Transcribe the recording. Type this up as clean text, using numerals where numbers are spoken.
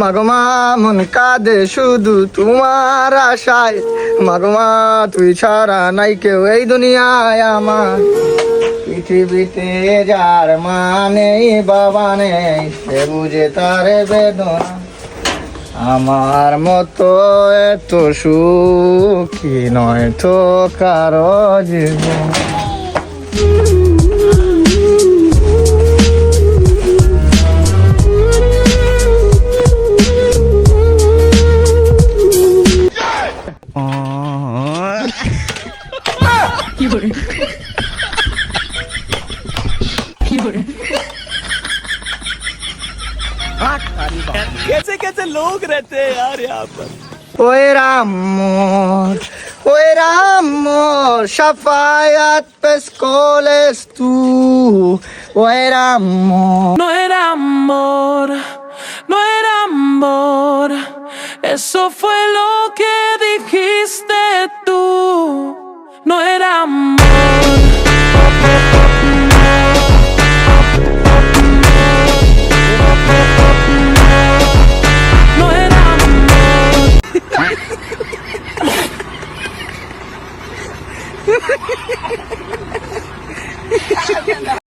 মাগমা মন কাঁদে শুধু তোমার আশায়, মাগমা তুই ছাড়া নাই কেউ এই দুনিয়ায় আমার। পৃথিবীতে যার মা নেই বাবা নেই, সে বুঝে তার বেদনা। আমার মতো এত সুখী নয় তো কারো জীবন। कैसे कैसे लोग रहते हैं यार यहाँ पर। ওই রাম মোর, ওই রাম মোর, শাফায়াত পেশ কলেস তু, ওই রাম মোর। No era amor, no era amor, eso fue lo que dijiste tú. No era amor. No era amor.